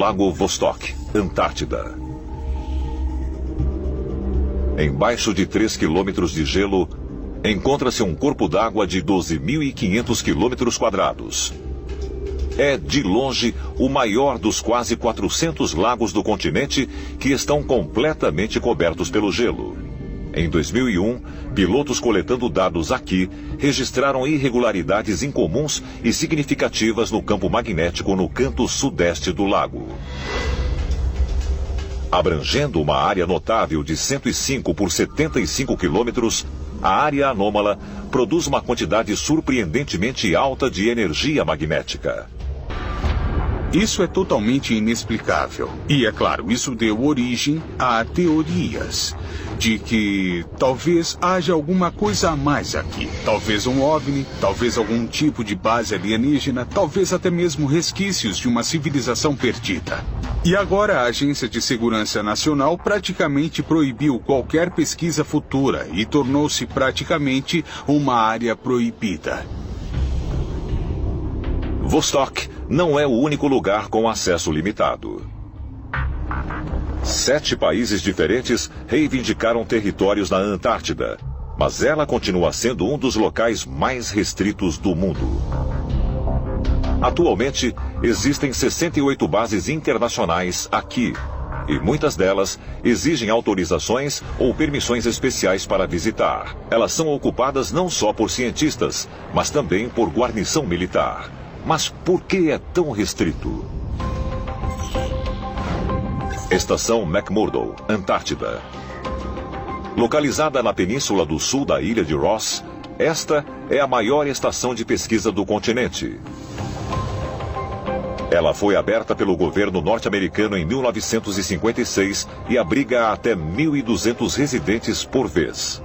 Lago Vostok, Antártida. Embaixo de 3 quilômetros de gelo, encontra-se um corpo d'água de 12.500 quilômetros quadrados. É, de longe, o maior dos quase 400 lagos do continente que estão completamente cobertos pelo gelo. Em 2001, pilotos coletando dados aqui registraram irregularidades incomuns e significativas no campo magnético no canto sudeste do lago. Abrangendo uma área notável de 105 por 75 quilômetros, a área anômala produz uma quantidade surpreendentemente alta de energia magnética. Isso é totalmente inexplicável. E, é claro, isso deu origem a teorias de que talvez haja alguma coisa a mais aqui. Talvez um OVNI, talvez algum tipo de base alienígena, talvez até mesmo resquícios de uma civilização perdida. E agora a Agência de Segurança Nacional praticamente proibiu qualquer pesquisa futura e tornou-se praticamente uma área proibida. Vostok não é o único lugar com acesso limitado. 7 países diferentes reivindicaram territórios na Antártida, mas ela continua sendo um dos locais mais restritos do mundo. Atualmente, existem 68 bases internacionais aqui, e muitas delas exigem autorizações ou permissões especiais para visitar. Elas são ocupadas não só por cientistas, mas também por guarnição militar. Mas por que é tão restrito? Estação McMurdo, Antártida. Localizada na península do sul da ilha de Ross, esta é a maior estação de pesquisa do continente. Ela foi aberta pelo governo norte-americano em 1956 e abriga até 1.200 residentes por vez.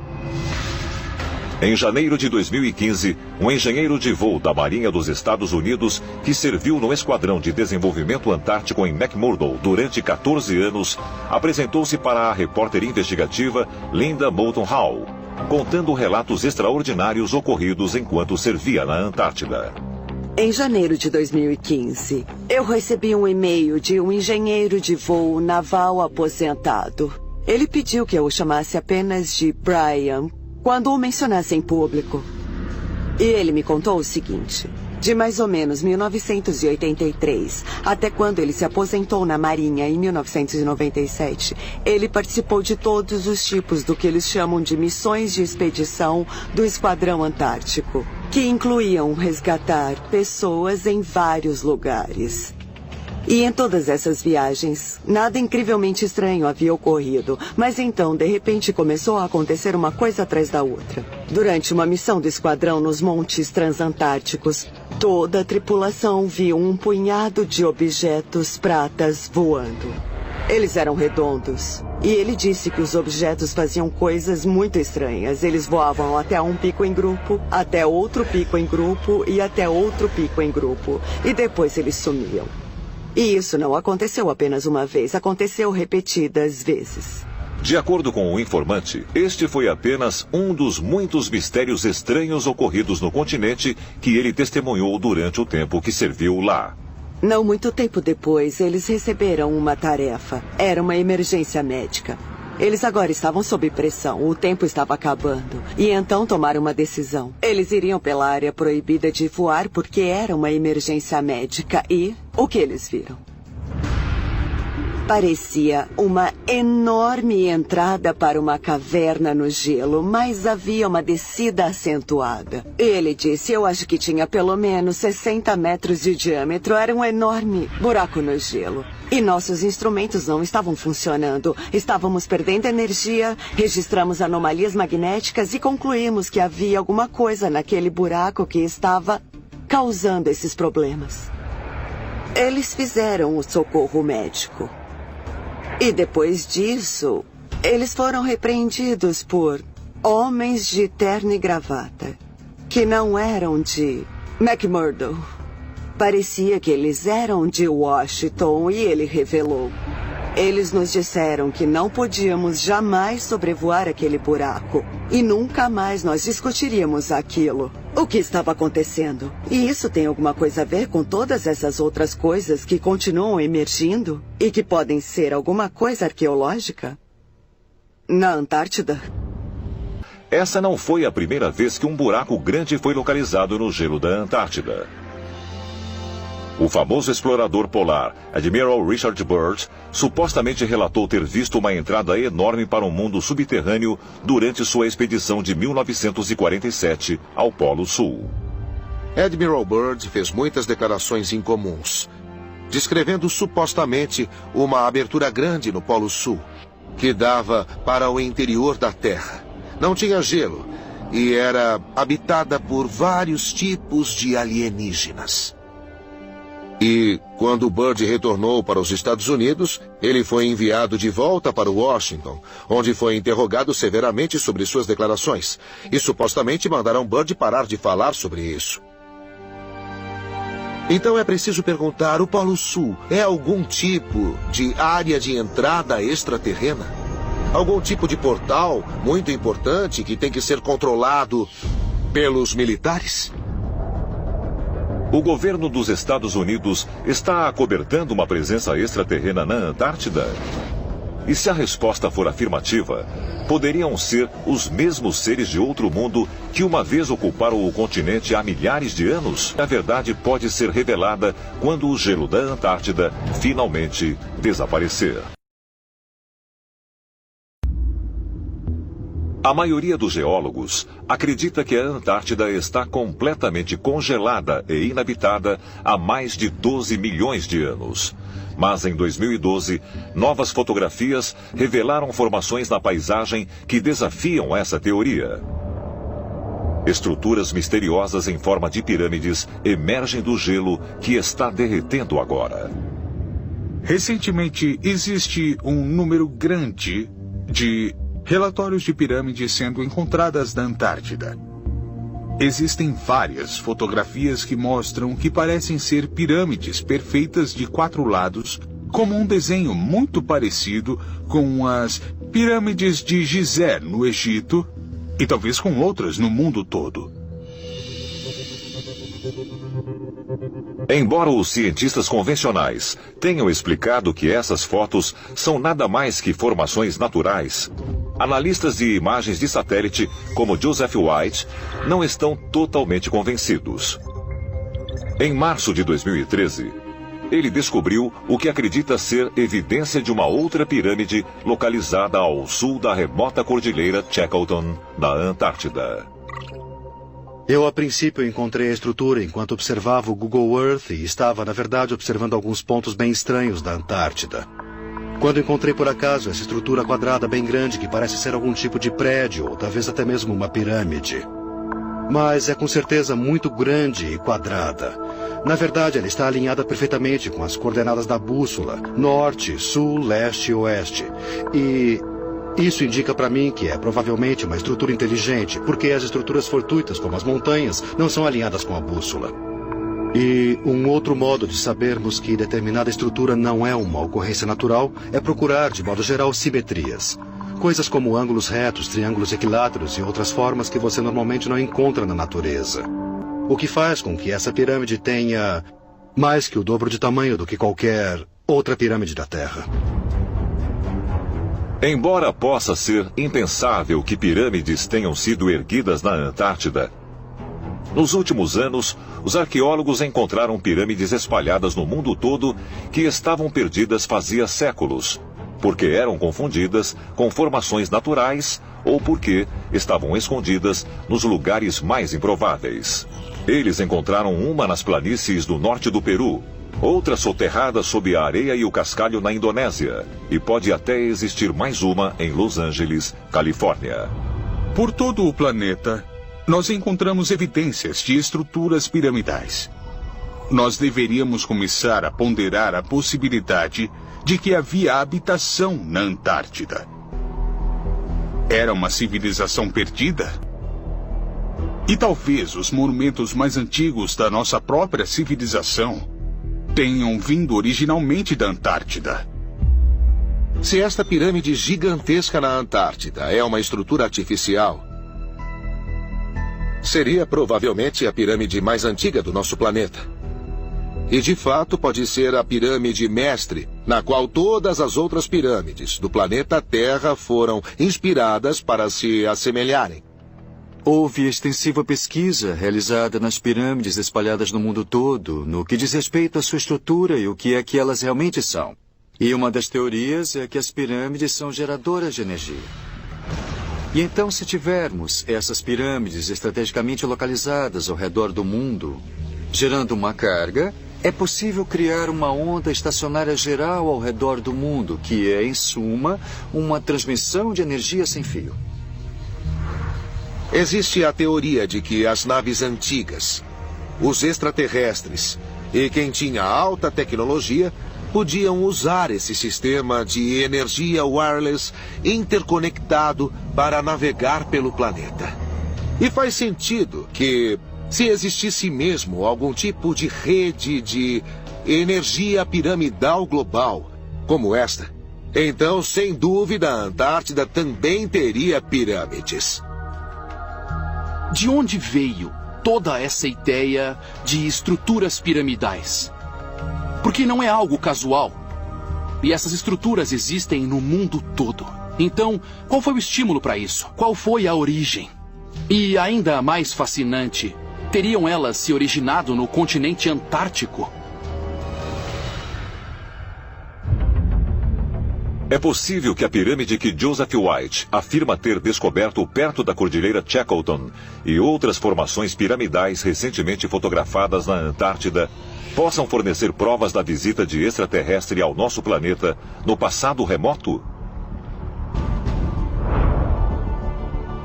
Em janeiro de 2015, um engenheiro de voo da Marinha dos Estados Unidos, que serviu no Esquadrão de Desenvolvimento Antártico em McMurdo durante 14 anos, apresentou-se para a repórter investigativa Linda Moulton Howe, contando relatos extraordinários ocorridos enquanto servia na Antártida. Em janeiro de 2015, eu recebi um e-mail de um engenheiro de voo naval aposentado. Ele pediu que eu o chamasse apenas de Brian quando o mencionasse em público. E ele me contou o seguinte: de mais ou menos 1983 até quando ele se aposentou na Marinha em 1997, ele participou de todos os tipos do que eles chamam de missões de expedição do Esquadrão Antártico, que incluíam resgatar pessoas em vários lugares. E em todas essas viagens, nada incrivelmente estranho havia ocorrido. Mas então, de repente, começou a acontecer uma coisa atrás da outra. Durante uma missão do esquadrão nos montes transantárticos, toda a tripulação viu um punhado de objetos pratas voando. Eles eram redondos. E ele disse que os objetos faziam coisas muito estranhas. Eles voavam até um pico em grupo, até outro pico em grupo e até outro pico em grupo. E depois eles sumiam. E isso não aconteceu apenas uma vez, aconteceu repetidas vezes. De acordo com o informante, este foi apenas um dos muitos mistérios estranhos ocorridos no continente que ele testemunhou durante o tempo que serviu lá. Não muito tempo depois, eles receberam uma tarefa. Era uma emergência médica. Eles agora estavam sob pressão, o tempo estava acabando. E então tomaram uma decisão. Eles iriam pela área proibida de voar porque era uma emergência médica. E o que eles viram? Parecia uma enorme entrada para uma caverna no gelo, mas havia uma descida acentuada. Ele disse, eu acho que tinha pelo menos 60 metros de diâmetro, era um enorme buraco no gelo. E nossos instrumentos não estavam funcionando. Estávamos perdendo energia, registramos anomalias magnéticas e concluímos que havia alguma coisa naquele buraco que estava causando esses problemas. Eles fizeram o socorro médico. E depois disso, eles foram repreendidos por homens de terno e gravata, que não eram de McMurdo. Parecia que eles eram de Washington e ele revelou. Eles nos disseram que não podíamos jamais sobrevoar aquele buraco e nunca mais nós discutiríamos aquilo. o que estava acontecendo. E isso tem alguma coisa a ver com todas essas outras coisas que continuam emergindo e que podem ser alguma coisa arqueológica? Na Antártida? Essa não foi a primeira vez que um buraco grande foi localizado no gelo da Antártida. O famoso explorador polar Admiral Richard Byrd supostamente relatou ter visto uma entrada enorme para o mundo subterrâneo durante sua expedição de 1947 ao Polo Sul. Admiral Byrd fez muitas declarações incomuns, descrevendo supostamente uma abertura grande no Polo Sul, que dava para o interior da Terra. Não tinha gelo e era habitada por vários tipos de alienígenas. E, quando Byrd retornou para os Estados Unidos, ele foi enviado de volta para Washington, onde foi interrogado severamente sobre suas declarações. E supostamente mandaram Byrd parar de falar sobre isso. Então é preciso perguntar, o Polo Sul é algum tipo de área de entrada extraterrena? Algum tipo de portal muito importante que tem que ser controlado pelos militares? O governo dos Estados Unidos está acobertando uma presença extraterrena na Antártida? E se a resposta for afirmativa, poderiam ser os mesmos seres de outro mundo que uma vez ocuparam o continente há milhares de anos? A verdade pode ser revelada quando o gelo da Antártida finalmente desaparecer. A maioria dos geólogos acredita que a Antártida está completamente congelada e inabitada há mais de 12 milhões de anos. Mas em 2012, novas fotografias revelaram formações na paisagem que desafiam essa teoria. Estruturas misteriosas em forma de pirâmides emergem do gelo que está derretendo agora. Recentemente, existe um número grande de relatórios de pirâmides sendo encontradas na Antártida. Existem várias fotografias que mostram que parecem ser pirâmides perfeitas de 4 lados, como um desenho muito parecido com as pirâmides de Gizé no Egito e talvez com outras no mundo todo. Embora os cientistas convencionais tenham explicado que essas fotos são nada mais que formações naturais, analistas de imagens de satélite, como Joseph White, não estão totalmente convencidos. Em março de 2013, ele descobriu o que acredita ser evidência de uma outra pirâmide localizada ao sul da remota cordilheira Shackleton, na Antártida. Eu, a princípio, encontrei a estrutura enquanto observava o Google Earth e estava, na verdade, observando alguns pontos bem estranhos da Antártida. Quando encontrei por acaso essa estrutura quadrada bem grande que parece ser algum tipo de prédio ou talvez até mesmo uma pirâmide. Mas é com certeza muito grande e quadrada. Na verdade, ela está alinhada perfeitamente com as coordenadas da bússola, norte, sul, leste e oeste. E isso indica para mim que é provavelmente uma estrutura inteligente, porque as estruturas fortuitas, como as montanhas, não são alinhadas com a bússola. E um outro modo de sabermos que determinada estrutura não é uma ocorrência natural é procurar, de modo geral, simetrias. Coisas como ângulos retos, triângulos equiláteros e outras formas que você normalmente não encontra na natureza. O que faz com que essa pirâmide tenha mais que o dobro de tamanho do que qualquer outra pirâmide da Terra. Embora possa ser impensável que pirâmides tenham sido erguidas na Antártida, nos últimos anos, os arqueólogos encontraram pirâmides espalhadas no mundo todo que estavam perdidas fazia séculos, porque eram confundidas com formações naturais ou porque estavam escondidas nos lugares mais improváveis. Eles encontraram uma nas planícies do norte do Peru, outra soterrada sob a areia e o cascalho na Indonésia, e pode até existir mais uma em Los Angeles, Califórnia. Por todo o planeta, nós encontramos evidências de estruturas piramidais. Nós deveríamos começar a ponderar a possibilidade de que havia habitação na Antártida. Era uma civilização perdida? E talvez os monumentos mais antigos da nossa própria civilização tenham vindo originalmente da Antártida. Se esta pirâmide gigantesca na Antártida é uma estrutura artificial, Seria provavelmente a pirâmide mais antiga do nosso planeta. E de fato pode ser a pirâmide mestre, na qual todas as outras pirâmides do planeta Terra foram inspiradas para se assemelharem. Houve extensiva pesquisa realizada nas pirâmides espalhadas no mundo todo, no que diz respeito à sua estrutura e o que é que elas realmente são. E uma das teorias é que as pirâmides são geradoras de energia. E então, se tivermos essas pirâmides estrategicamente localizadas ao redor do mundo, gerando uma carga, é possível criar uma onda estacionária geral ao redor do mundo, que é, em suma, uma transmissão de energia sem fio. Existe a teoria de que as naves antigas, os extraterrestres e quem tinha alta tecnologia podiam usar esse sistema de energia wireless interconectado para navegar pelo planeta. E faz sentido que, se existisse mesmo algum tipo de rede de energia piramidal global como esta, então, sem dúvida, a Antártida também teria pirâmides. De onde veio toda essa ideia de estruturas piramidais? Porque não é algo casual. E essas estruturas existem no mundo todo. Então, qual foi o estímulo para isso? Qual foi a origem? E ainda mais fascinante, teriam elas se originado no continente antártico? É possível que a pirâmide que Joseph White afirma ter descoberto perto da Cordilheira Shackleton e outras formações piramidais recentemente fotografadas na Antártida possam fornecer provas da visita de extraterrestre ao nosso planeta no passado remoto?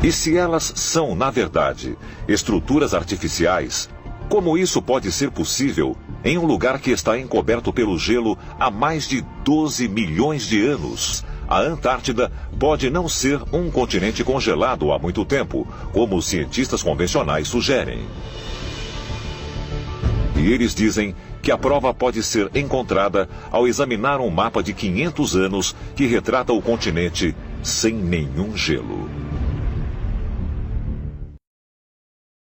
E se elas são, na verdade, estruturas artificiais, como isso pode ser possível em um lugar que está encoberto pelo gelo há mais de 12 milhões de anos? A Antártida pode não ser um continente congelado há muito tempo, como os cientistas convencionais sugerem. E eles dizem que a prova pode ser encontrada ao examinar um mapa de 500 anos que retrata o continente sem nenhum gelo.